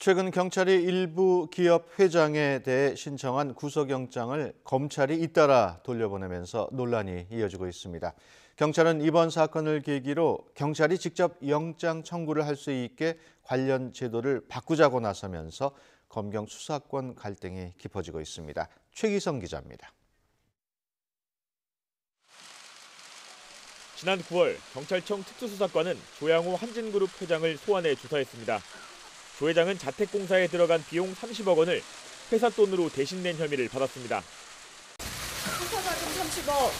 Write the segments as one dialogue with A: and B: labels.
A: 최근 경찰이 일부 기업 회장에 대해 신청한 구속영장을 검찰이 잇따라 돌려보내면서 논란이 이어지고 있습니다. 경찰은 이번 사건을 계기로 경찰이 직접 영장 청구를 할 수 있게 관련 제도를 바꾸자고 나서면서 검경 수사권 갈등이 깊어지고 있습니다. 최기성 기자입니다.
B: 지난 9월 경찰청 특수수사관은 조양호 한진그룹 회장을 소환해 조사했습니다. 조 회장은 자택공사에 들어간 비용 30억 원을 회사 돈으로 대신 낸 혐의를 받았습니다.
C: 회사자금 30억,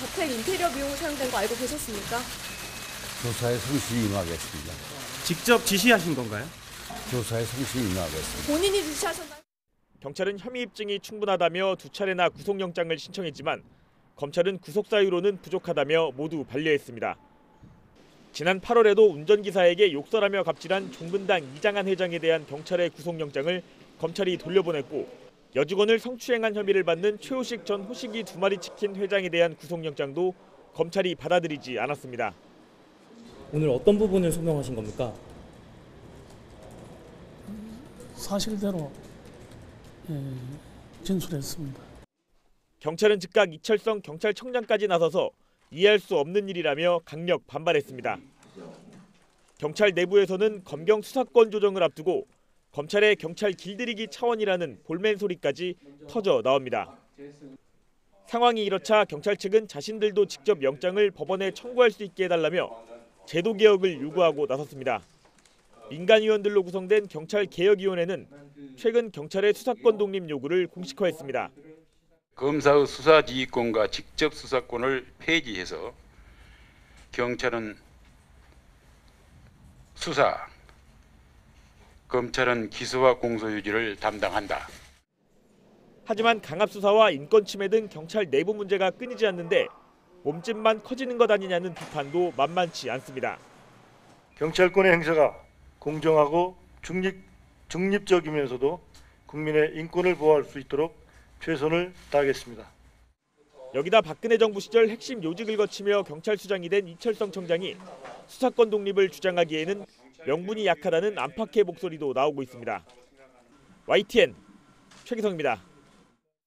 C: 자택 인테리어 비용으로 사용된 거 알고 계셨습니까?
D: 조사에 성실히 임하겠습니다.
E: 직접 지시하신 건가요?
D: 조사에 성실히 임하겠습니다.
C: 본인이 지시하셨나요?
B: 경찰은 혐의 입증이 충분하다며 2차례나 구속영장을 신청했지만 검찰은 구속 사유로는 부족하다며 모두 반려했습니다. 지난 8월에도 운전기사에게 욕설하며 갑질한 종근당 이장한 회장에 대한 경찰의 구속영장을 검찰이 돌려보냈고 여직원을 성추행한 혐의를 받는 최우식 전 호식이 2마리 치킨 회장에 대한 구속영장도 검찰이 받아들이지 않았습니다.
F: 오늘 어떤 부분을 소명하신 겁니까?
G: 사실대로 진술했습니다.
B: 경찰은 즉각 이철성 경찰청장까지 나서서 이해할 수 없는 일이라며 강력 반발했습니다. 경찰 내부에서는 검경 수사권 조정을 앞두고 검찰의 경찰 길들이기 차원이라는 볼멘 소리까지 터져 나옵니다. 상황이 이렇자 경찰 측은 자신들도 직접 영장을 법원에 청구할 수 있게 해달라며 제도 개혁을 요구하고 나섰습니다. 민간위원들로 구성된 경찰개혁위원회는 최근 경찰의 수사권 독립 요구를 공식화했습니다.
H: 검사의 수사지휘권과 직접 수사권을 폐지해서 경찰은 수사, 검찰은 기소와 공소유지를 담당한다.
B: 하지만 강압수사와 인권침해 등 경찰 내부 문제가 끊이지 않는데 몸집만 커지는 것 아니냐는 비판도 만만치 않습니다.
I: 경찰권의 행사가 공정하고 중립적이면서도 국민의 인권을 보호할 수 있도록 최선을 다하겠습니다.
B: 여기다 박근혜 정부 시절 핵심 요직을 거치며 경찰수장이 된 이철성 청장이 수사권 독립을 주장하기에는 명분이 약하다는 안팎의 목소리도 나오고 있습니다. YTN 최기성입니다.